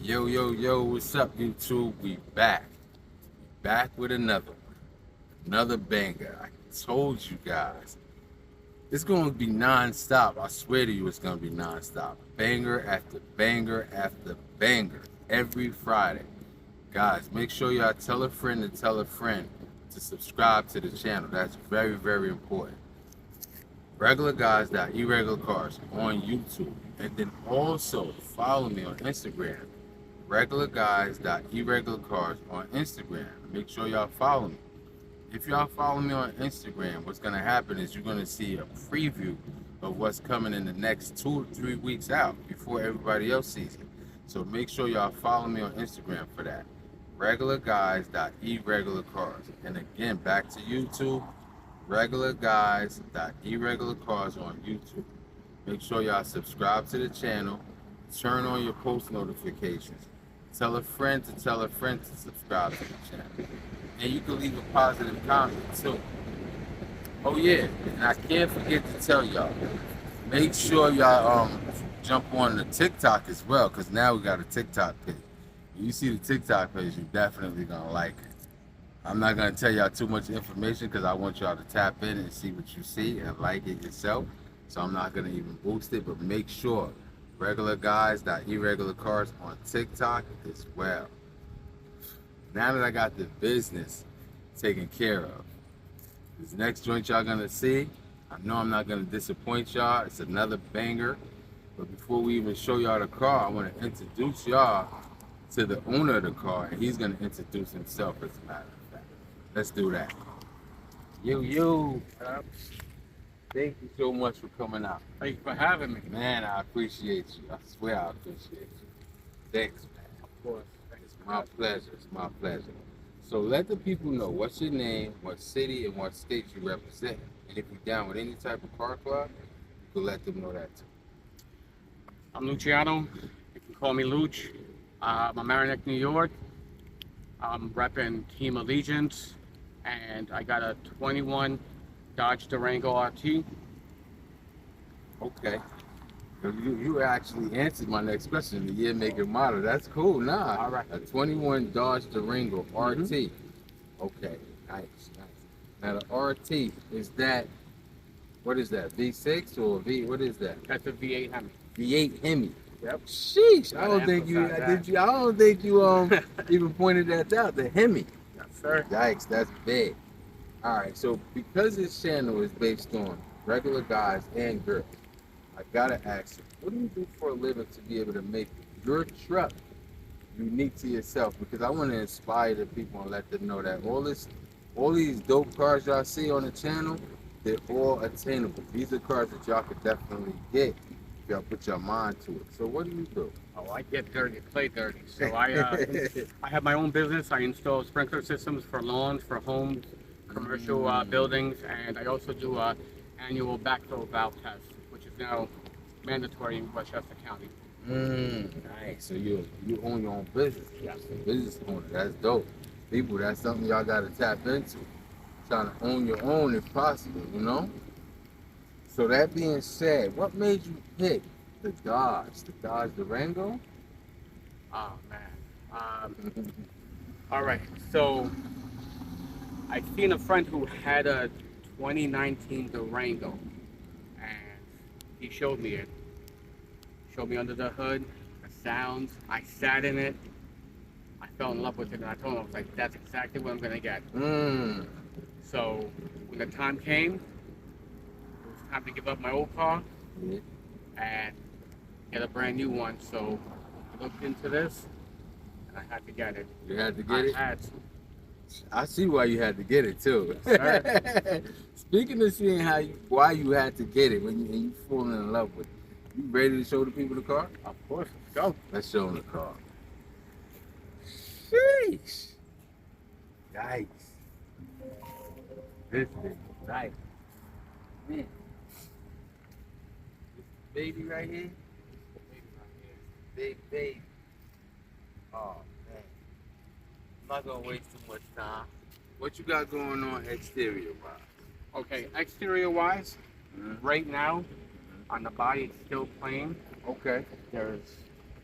Yo, what's up, YouTube? We back. Back with another one. Another banger. I told you guys. It's going to be non-stop. I swear to you, it's going to be non-stop. Banger after banger after banger. Every Friday. Guys, make sure y'all tell a friend to tell a friend to subscribe to the channel. That's very, very important. Regular Guys.Irregular Cars on YouTube. And then also follow me on Instagram. Regular Guys.Irregular Cars on Instagram. Make sure y'all follow me. If y'all follow me on Instagram, what's gonna happen is you're gonna see a preview of what's coming in the next 2 to 3 weeks out before everybody else sees it. So make sure y'all follow me on Instagram for that. Regular Guys.Irregular Cars. And again, back to YouTube. Regular Guys.Irregular Cars on YouTube. Make sure y'all subscribe to the channel. Turn on your post notifications. Tell a friend to tell a friend to subscribe to the channel. And you can leave a positive comment too. Oh yeah, and I can't forget to tell y'all, make sure y'all jump on the TikTok as well, because now we got a TikTok page. When you see the TikTok page, you're definitely gonna like it. I'm not gonna tell y'all too much information because I want y'all to tap in and see what you see and like it yourself. So I'm not gonna even boost it, but make sure Regular Guys.Irregular Cars on TikTok as well. Now that I got the business taken care of, this next joint y'all gonna see, I know I'm not gonna disappoint y'all. It's another banger. But before we even show y'all the car, I wanna introduce y'all to the owner of the car, and he's gonna introduce himself as a matter of fact. Let's do that. Yo. Thank you so much for coming out. Thank you for having me. Man, I appreciate you. I swear I appreciate you. Thanks, man. Of course. It's my pleasure. It's my pleasure. So let the people know what's your name, what city, and what state you represent. And if you're down with any type of car club, you can let them know that too. I'm Luciano. You can call me Luch. Mamaroneck, New York. I'm repping Team Allegiance, and I got a 21 Dodge Durango RT. Okay. You actually answered my next question, the year, make, and model. That's cool. Nah. All right. A 21 Dodge Durango RT. Okay. Nice. Now the RT, is that, what is that, V6 or V, what is that? That's a V8 Hemi. V8 Hemi. Yep. Sheesh. I Gotta don't think you emphasize that. I don't think you even pointed that out. The Hemi. Yes, sir. Yikes, that's big. Alright, so because this channel is based on regular guys and girls, I gotta ask you, what do you do for a living to be able to make your truck unique to yourself? Because I want to inspire the people and let them know that all these dope cars y'all see on the channel, they're all attainable. These are cars that y'all could definitely get if y'all put your mind to it. So what do you do? Oh, I get dirty, play dirty. So I have my own business. I install sprinkler systems for lawns, for homes, commercial buildings, and I also do annual backflow valve tests, which is now mandatory in Westchester County. Nice. So you own your own business. Yes. Business owner. That's dope. People, that's something y'all gotta tap into. Trying to own your own if possible, you know? So that being said, what made you pick the Dodge Durango? Oh man. All right. So I seen a friend who had a 2019 Durango, and he showed me it. Showed me under the hood, the sounds. I sat in it. I fell in love with it, and I told him, I was like, that's exactly what I'm gonna get. So when the time came, it was time to give up my old car and get a brand new one. So I looked into this, and I had to get it. You had to get it? I had to. I see why you had to get it too. Yes, Speaking of seeing why you had to get it when you falling in love with it, you ready to show the people the car? Of course, let's go. Let's show them the car. Sheesh. Yikes. This thing is nice. Man. This baby right here. Big baby. Oh man. I'm not gonna waste too much time. What you got going on exterior wise? Okay, exterior wise, right now on the body it's still plain. Okay. There's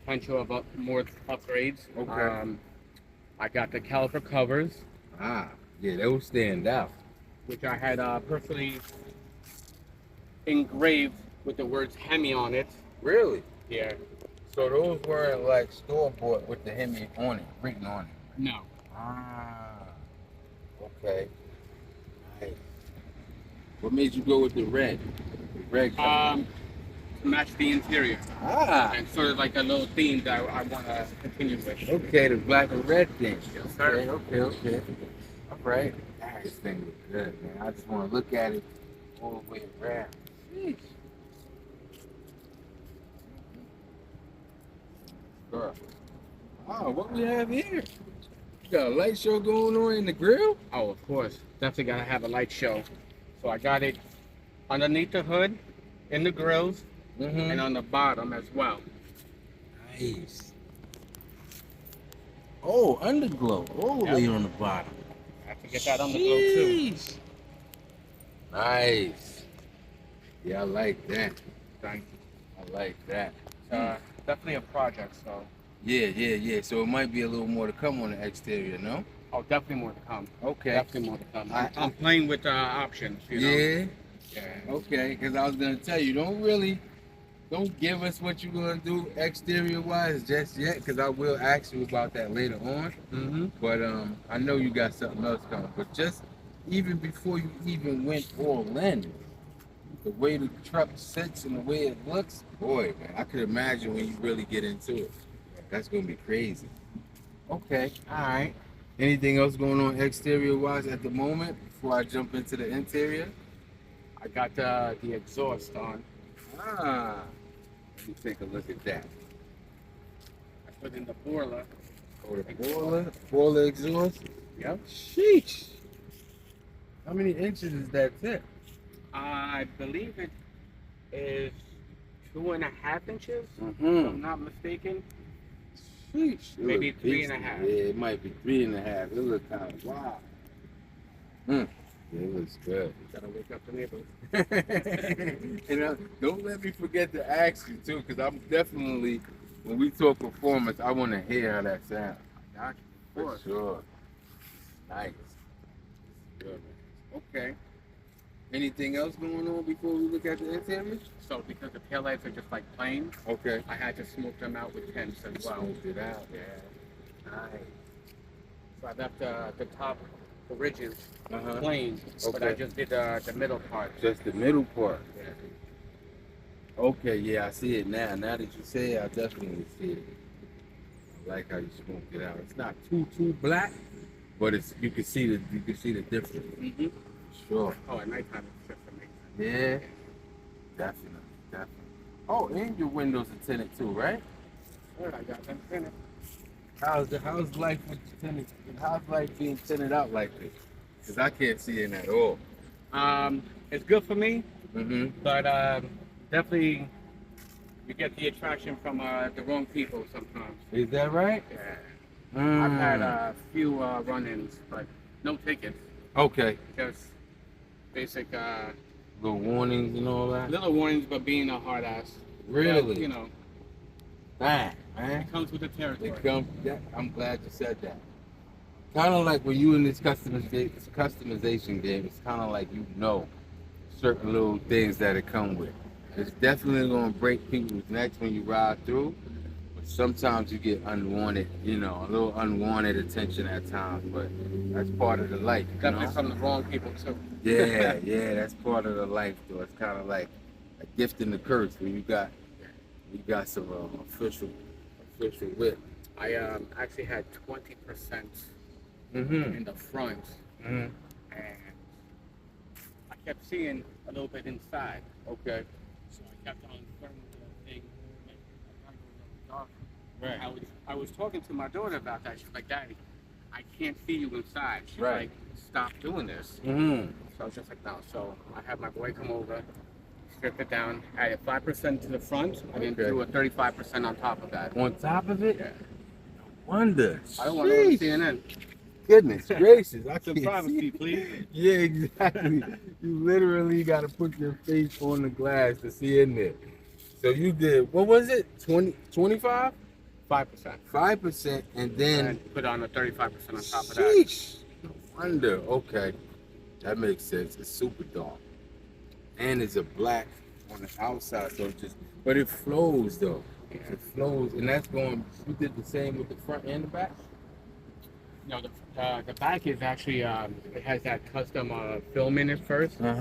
potential of more upgrades. Okay. I got the caliper covers, Ah, yeah, those stand out. which I had personally engraved with the words Hemi on it. Really? Yeah. So those weren't like store bought with the Hemi on it, written on it. No. Ah, okay. Nice. What made you go with the red? The red color. To match the interior. Ah, And sort of like a little theme that I want to continue with. okay, the black and red thing. Yes, sir. Okay. All right. This thing looks good, man. I just want to look at it all the way around. Sheesh. Girl. Oh, what we have here? You got a light show going on in the grill? Oh, of course. Definitely got to have a light show. So I got it underneath the hood, in the grills, and on the bottom as well. Nice. Oh, underglow. All the way on the bottom. I have to get that underglow too. Jeez. Nice. Yeah, I like that. Thank I like that. you. Definitely a project, so. Yeah. So it might be a little more to come on the exterior, no? Oh, definitely more to come. Okay. Definitely more to come. I'm playing with options, you know? Yeah. Yeah. Okay, because I was gonna tell you, don't give us what you're gonna do exterior wise just yet, because I will ask you about that later on. Mm-hmm. But I know you got something else coming. But just even before you even went all in, the way the truck sits and the way it looks, boy, man, I could imagine when you really get into it. That's gonna be crazy. Okay, all right. Anything else going on exterior wise at the moment before I jump into the interior? I got the exhaust on. Ah, let me take a look at that. I put in the boiler. Oh, the boiler exhaust. Yep. Sheesh. How many inches is that tip? I believe it is 2.5 inches, if Mm-hmm. I'm not mistaken. Sheesh. Maybe It looks 3.5. decent. Yeah, it might be 3.5. It looks kind of wild. Yeah, it looks good. Gotta wake up the neighbors. And don't let me forget to ask you too, because I'm definitely, when we talk performance, I want to hear how that sounds. Gotcha. For sure. Nice. Good, man. Okay. Anything else going on before we look at the interior? So because the taillights are just like plain, Okay. I had to smoke them out with tints as well. Smoked it out. Yeah. Nice. So I left the top, the ridges, Uh-huh. plain, but Okay. I just did the middle part. Just the middle part. Yeah. Okay, yeah, I see it now. Now that you say it, I definitely see it. I like how you smoked it out. It's not too black, but you can see the difference. Mm-hmm. Sure. Oh, at nighttime it's just amazing. Yeah. Definitely. Oh, and your windows are tinted too, right? Good, I got them tinted. How's life with the tinted? How's life being tinted out like this? Because I can't see it at all. It's good for me, Mm-hmm. but definitely you get the attraction from the wrong people sometimes. Is that right? Yeah. I've had a few run-ins, but no tickets. Okay. Just basic Little warnings and all that. little warnings, but being a hard ass. Really? But, you know, Man. it comes with the territory. I'm glad you said that. Kind of like when you in this customization game, it's kind of like you know certain little things that it come with. It's definitely gonna break people's necks when you ride through. But sometimes you get unwanted, a little unwanted attention at times. But that's part of the life. You Definitely know? from the wrong people too. Yeah, that's part of the life, though. It's kind of like a gift and a curse when you got some official whip. I actually had 20% Mm-hmm. in the front, Mm-hmm. and I kept seeing a little bit inside. Okay. So I kept on turning the thing, making it a little darker. Right. I was talking to my daughter about that. She's like, Daddy, I can't see you inside. She's Right. like, stop doing this. Mm-hmm. So I was just like, no. So I had my boy come over, strip it down, added 5% to the front, and then Okay. threw a 35% on top of that. On top of it? Yeah. Wonder. I don't want to go to Sheesh. CNN. Goodness gracious. I Some can't privacy, see. please. Yeah, exactly. You literally got to put your face on the glass to see in there. So you did, what was it? 20, 25? 5%. 5%, and then And put on a 35% on top of that. sheesh. No wonder. Okay, that makes sense. It's super dark, and it's a black on the outside, so it just. But it flows though. Yeah. It flows, and that's going. You did the same with the front and the back. No, the back is actually it has that custom film in it first. Uh So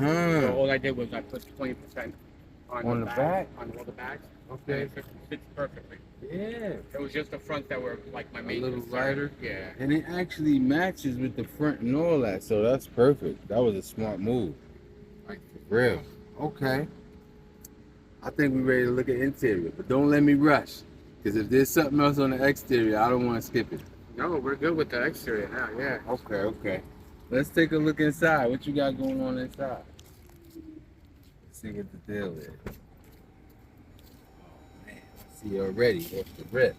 huh. all I did was I put 20% On the back? on all the backs. Okay. And it fits perfectly. Yeah. It was just the front that were like my main little concern. lighter? Yeah. And it actually matches with the front and all that, so that's perfect. That was a smart move. Like for real. Okay. I think we're ready to look at interior, but don't let me rush. Because if there's something else on the exterior, I don't want to skip it. No, we're good with the exterior now. Yeah. Okay, okay. Let's take a look inside. What you got going on inside? Let's see what the deal is. Oh man, I see already off the rip.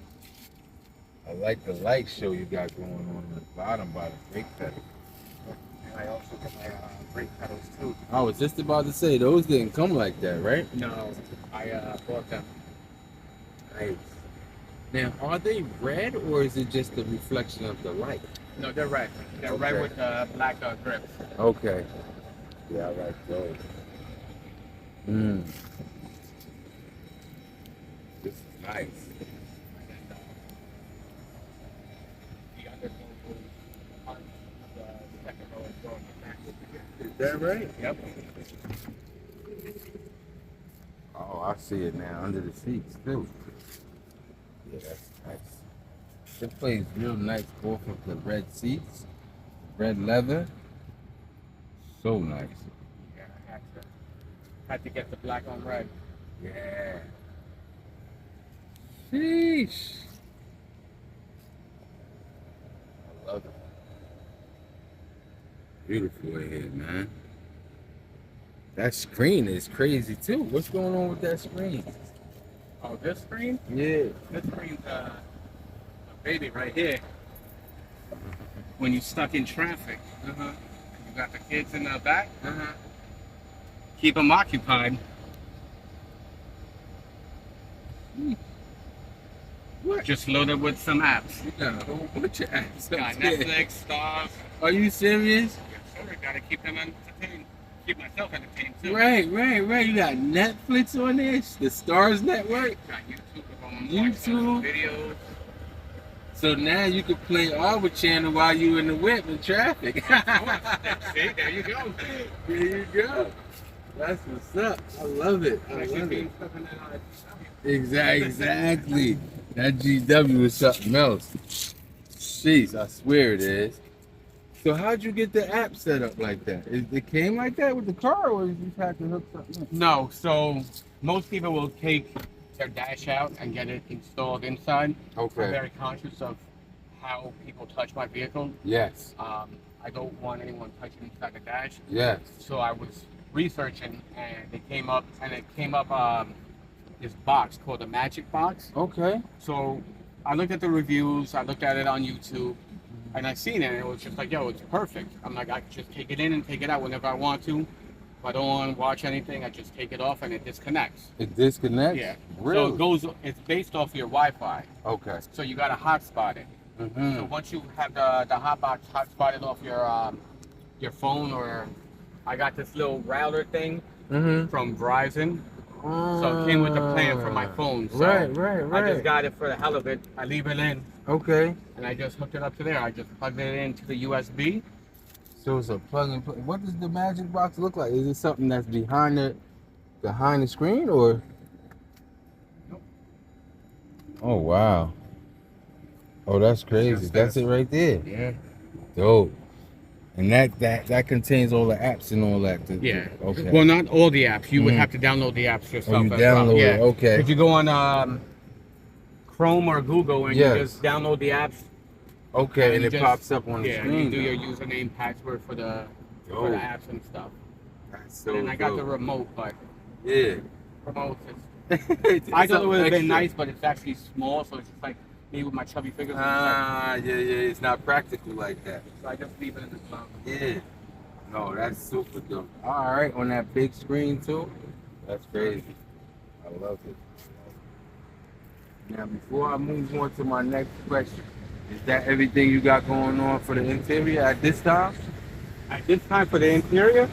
I like the light show you got going on the bottom by the brake pedal. And I also get my brake pedals too. I was just about to say, those didn't come like that, right? No, I bought them. Nice. Now, are they red or is it just the reflection of the light? No, they're red. They're Okay. red with black grips. Okay. Yeah, I like those. This is nice. And then the other logo on the second row is going back over here. Is that right? Yep. Oh, I see it now under the seats too. Yeah, that's nice. It plays real nice both of the red seats, red leather. So nice. Yeah, I had to get the black on red. Yeah. Sheesh. I love it. Beautiful in here, man. That screen is crazy too. What's going on with that screen? Oh, this screen? Yeah. This screen's a baby right here. When you're stuck in traffic, you got the kids in the back. Keep them occupied. What? Just loaded with some apps. You got a whole bunch of apps. Got Netflix, Stars. Are you serious? Yeah, sure, gotta keep them entertained. Keep myself entertained too. Right. You got Netflix on this, the Stars Network. Got YouTube on YouTube. videos. So now you can play our channel while you in the whip in traffic. See, there you go. There you go. That's what's up. I love it. I Like love being it. stuck in that Exactly. That GW is something else. Jeez, I swear it is. So how'd you get the app set up like that? It came like that with the car, or you just had to hook something up? No, so most people will take their dash out and get it installed inside. I'm Okay. very conscious of how people touch my vehicle. Yes. I don't want anyone touching inside the dash. Yes. So I was researching, and it came up, this box called the Magic Box. Okay. So I looked at the reviews, I looked at it on YouTube, and I seen it, and it was just like, yo, it's perfect. I'm like, I can just take it in and take it out whenever I want to. If I don't want to watch anything, I just take it off and it disconnects. It disconnects? Yeah. Really? So it's based off your Wi-Fi. Okay. So you got to hotspot it. Mm-hmm. So once you have the hotbox hotspotted off your phone, or I got this little router thing from Verizon. So it came with the plan for my phone. So Right. I just got it for the hell of it. I leave it in, Okay. and I just hooked it up to there. I just plugged it into the USB. So it's a plug and play. What does the Magic Box look like? Is it something that's behind the screen, or? Nope. Oh wow. Oh, that's crazy. Just That's this. it right there. Yeah. Dope. And that contains all the apps and all that. Yeah. Okay. Well, not all the apps. You would Mhm. have to download the apps yourself. Oh, you as well. download Yeah. it. Okay. If you go on Chrome or Google and Yes. you just download the apps, Okay, and you it just- pops up on the yeah, screen. you do your username, password for the Dope. apps and stuff. That's so And I got the dope. remote, but Yeah. remote is. It's I thought it would have been extra. nice, but it's actually small, so it's just like me with my chubby fingers. Yeah. It's not practical like that. So I just leave it in the glove. Yeah. No, that's super dope. All right, on that big screen too. That's crazy. I love it. Now, before I move on to my next question, is that everything you got going on for the interior at this time? At this time for the interior,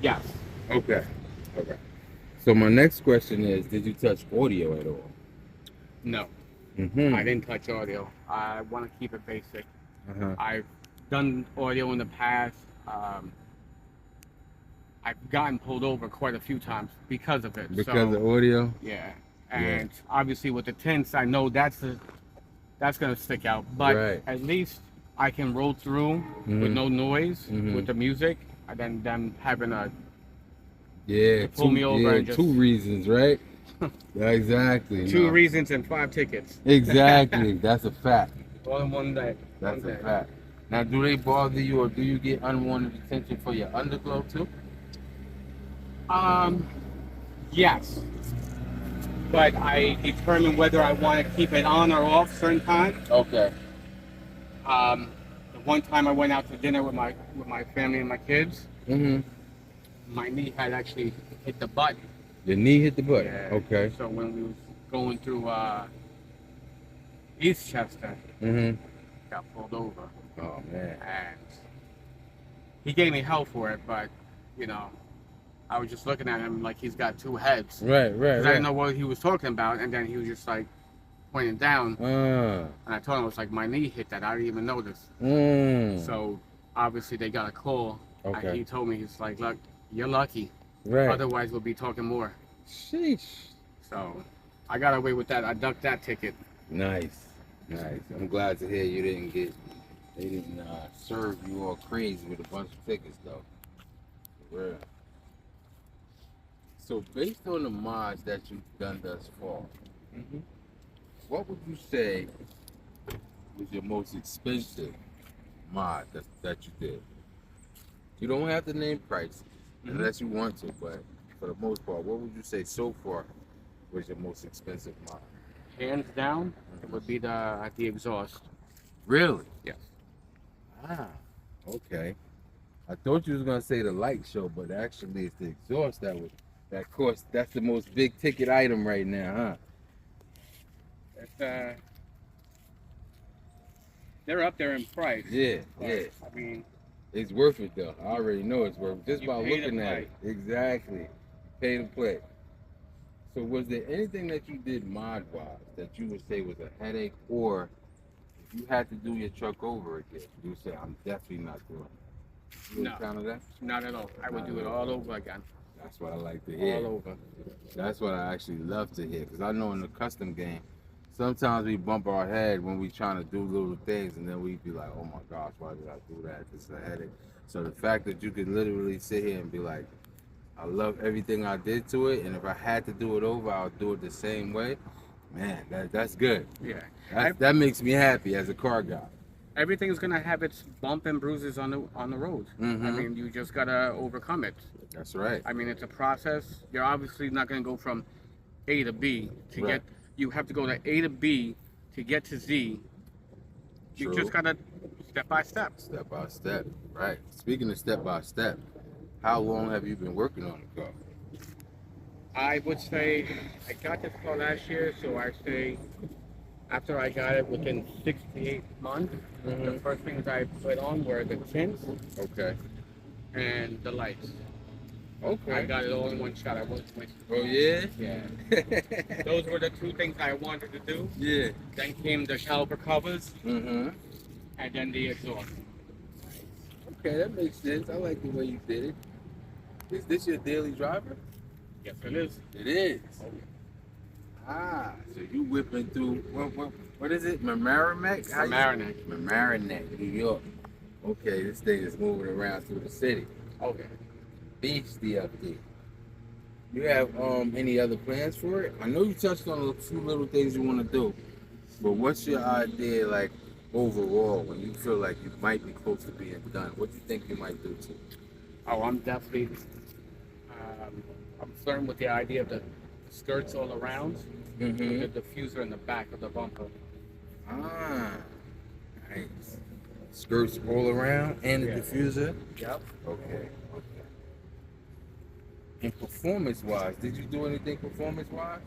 yes. Okay. Okay. So my next question is, did you touch audio at all? No, I Mm-hmm. didn't touch audio. I want to keep it basic. Uh-huh. I've done audio in the past. I've gotten pulled over quite a few times because of it. Because of So audio? yeah, Yeah. and obviously with the tints, I know that's gonna stick out. But Right. at least I can roll through with no noise with the music, and then them having a Yeah, to pull me over and just two reasons, right? Yeah, exactly. two No. reasons and 5 tickets. Exactly. That's a fact. All in one day. That's One a day. fact. Now, do they bother you, or do you get unwanted attention for your underglow too? Yes, but I determine whether I want to keep it on or off certain times. Okay. The one time I went out to dinner with my family and my kids, Mm-hmm. my knee had actually hit the button. Your knee hit the button. Yeah. Okay. So when we was going through Eastchester, Mm-hmm. got pulled over, Oh man. and he gave me hell for it. But you know, I was just looking at him like he's got two heads. Right. Right. 'Cause I didn't know what he was talking about, and then he was just like pointing down, and I told him it was like my knee hit that. I didn't even notice. So obviously they got a call. Okay. And he told me, he's like, look, you're lucky. Right. Otherwise we'll be talking more. Sheesh. So I got away with that. I ducked that ticket. Nice. Nice. I'm glad to hear you didn't get. They didn't serve you all crazy with a bunch of tickets though. For real. So based on the mods that you've done thus far, what would you say was your most expensive mod that you did? You don't have to name prices unless you want to, but for the most part, what would you say so far was your most expensive mod? Hands down, it would be the exhaust. Really? Yes. Ah, okay. I thought you was gonna say the light show, but actually it's the exhaust that cost. That's the most big ticket item right now, huh? It's they're up there in price. Yeah, But, yeah. I mean, It's worth it though. I already know it's worth it just You by pay to looking at play. it. Exactly. Pay to play. So was there anything that you did mod wise that you would say was a headache, or if you had to do your truck over again, you would say I'm definitely not doing it? You No. kind of that? not at all. I would do it all over again. That's what I like to hear. All over. That's what I actually love to hear, because I know in the custom game, sometimes we bump our head when we trying to do little things, and then we be like, oh my gosh, why did I do that? This is a headache. So the fact that you could literally sit here and be like, I love everything I did to it, and if I had to do it over, I'll do it the same way. Man, that's good. Yeah. That makes me happy as a car guy. Everything's gonna have its bump and bruises on the road. I mean, you just gotta overcome it. That's right. I mean, it's a process. You're obviously not gonna go from A to B to Right. get. You have to go to A to B to get to Z. You True. just gotta step by step. Step by step. Right. Speaking of step by step, how long have you been working on the car? I would say I got this car last year, so I say after I got it within 6 to 8 months, the first things I put on were the tints Okay. and the lights. I Okay. got it all in one shot. I wasn't wasting. Oh yeah. Yeah. Those were the two things I wanted to do. Yeah. Then came the caliper covers, Mm-hmm. and then the exhaust. Okay, that makes sense. I like the way you did it. Is this your daily driver? Yes, it is. It is. Ah, so you whipping through what is it? Mamaroneck? How you- Mamaroneck. Mamaroneck, New York. Okay, this thing is moving around through the city. Okay. Beastie up there. You have any other plans for it? I know you touched on a few little things you want to do, but what's your idea like overall when you feel like you might be close to being done? What do you think you might do to it? Oh, I'm definitely. I'm flirting with the idea of the skirts all around, with the diffuser in the back of the bumper. Ah, nice. Skirts all around and the Yeah. diffuser? Yep. Okay. And performance-wise, did you do anything performance-wise?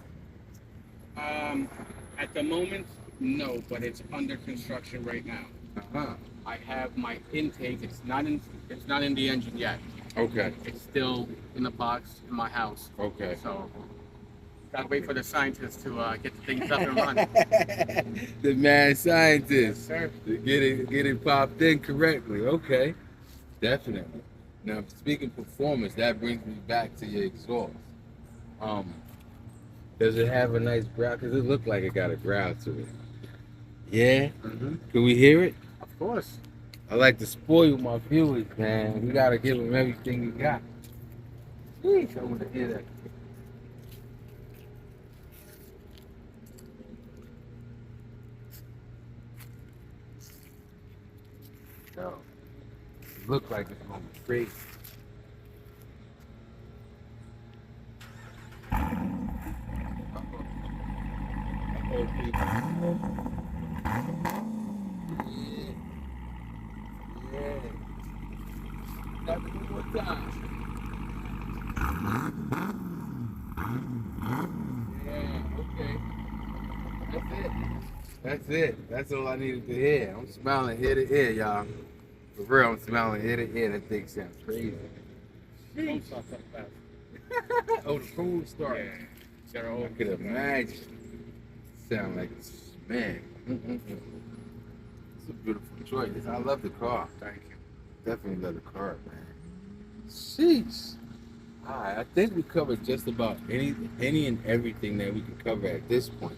At At the moment, no, but it's under construction right now. Uh-huh. I have my intake. It's not in the engine yet. Okay. It's still in the box in my house. Okay. So gotta wait for the scientists to get the things up and running. The mad scientist. Yes, sir. To get it popped in correctly. Okay. Definitely. Now, speaking performance, that brings me back to your exhaust. Does it have a nice growl? Because it looked like it got a growl to it. Yeah? Mm-hmm. Can we hear it? Of course. I like to spoil my viewers, man. We gotta give them everything we got. Jeez, I want to hear that. So, it looks like it's gonna be crazy. Uh-oh, people. Yeah. Got to do one more time. Yeah, okay. That's it. That's it. That's all I needed to hear. I'm smiling ear to ear, y'all. For real, I'm smiling ear to ear. That thing sounds crazy. Don't stop that fast. Oh, the cold start. Yeah. Gotta I always could do that. imagine. Sound like, man. It's a beautiful choice. I love the car. Thank you. Definitely love the car, man. Sheesh. Alright, I think we covered just about any and everything that we can cover at this point.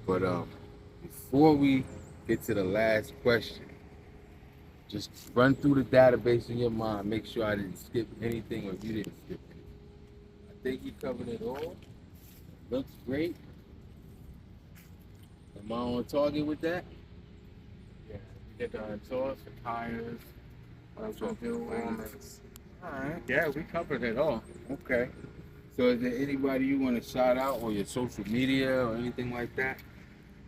But before we get to the last question, just run through the database in your mind. Make sure I didn't skip anything or you didn't skip anything. I think you covered it all. Looks great. Am I on target with that? Yeah. We did the exhaust, the tires. What else we do? Performance. Alright. Yeah, we covered it all. Okay. So is there anybody you want to shout out or your social media or anything like that?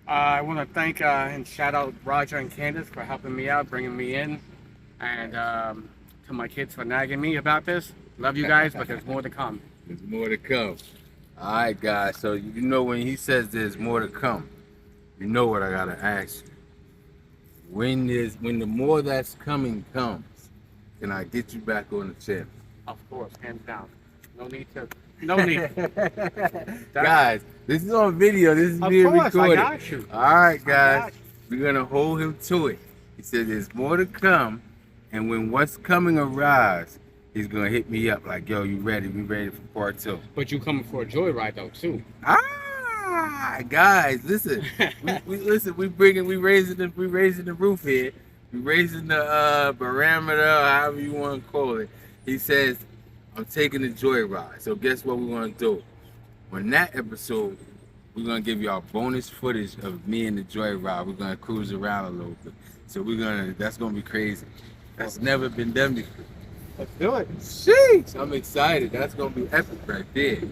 I want to thank and shout out Roger and Candace for helping me out, bringing me in, and to my kids for nagging me about this. Love you guys, but there's more to come. There's more to come. All right, guys. So you know when he says there's more to come, you know what I gotta ask you. When the more that's coming comes, can I get you back on the channel? Of course, hands down. No need to. No need. Guys, this is on video. This is Of being course, recorded. I got you. All right, I guys. got We're gonna hold him to it. He said there's more to come, and when what's coming arrives, he's gonna hit me up like, "Yo, you ready? We ready for part 2?" But you coming for a joyride though too. Guys, listen. we listen. We raising the roof here. We raising the parameter, however you want to call it. He says, "I'm taking a joyride." So guess what we're gonna do? On that episode, we're gonna give y'all bonus footage of me and the joyride. We're gonna cruise around a little bit. So that's gonna be crazy. That's never been done before. Let's do it. Sheesh, I'm excited. That's gonna be epic right there.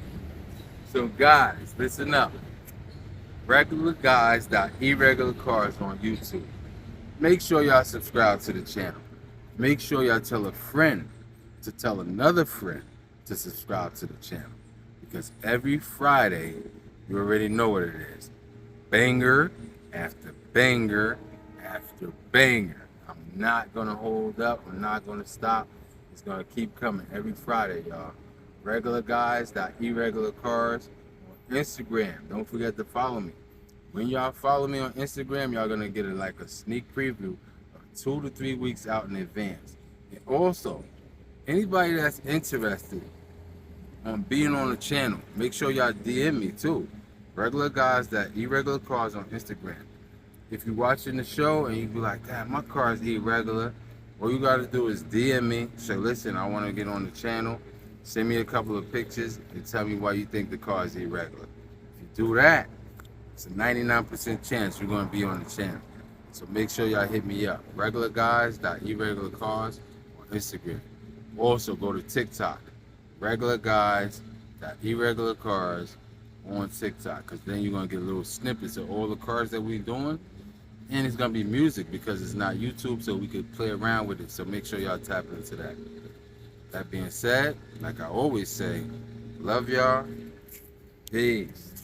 So guys, listen up. Regular Guyz.Eregular Cars on YouTube. Make sure y'all subscribe to the channel. Make sure y'all tell a friend to tell another friend to subscribe to the channel. Because every Friday, you already know what it is. Banger after banger after banger. I'm not gonna hold up. I'm not gonna stop. It's gonna keep coming every Friday, y'all. Regular Guyz.Eregular Cars on Instagram. Don't forget to follow me. When y'all follow me on Instagram, y'all gonna get a sneak preview of 2 to 3 weeks out in advance. And also, anybody that's interested on being on the channel, make sure y'all DM me too. Regular Guyz.Eregular Cars on Instagram. If you're watching the show and you be like, "Damn, my car is irregular," all you gotta do is DM me. Say, "Listen, I want to get on the channel." Send me a couple of pictures and tell me why you think the car is irregular. If you do that, it's a 99% chance you're going to be on the channel. So make sure y'all hit me up. Regular Guyz.Eregular Cars on Instagram. Also go to TikTok. Regular Guyz.Eregular Cars on TikTok. Because then you're going to get little snippets of all the cars that we're doing. And it's going to be music because it's not YouTube, so we could play around with it. So make sure y'all tap into that. That being said, like I always say, love y'all. Peace.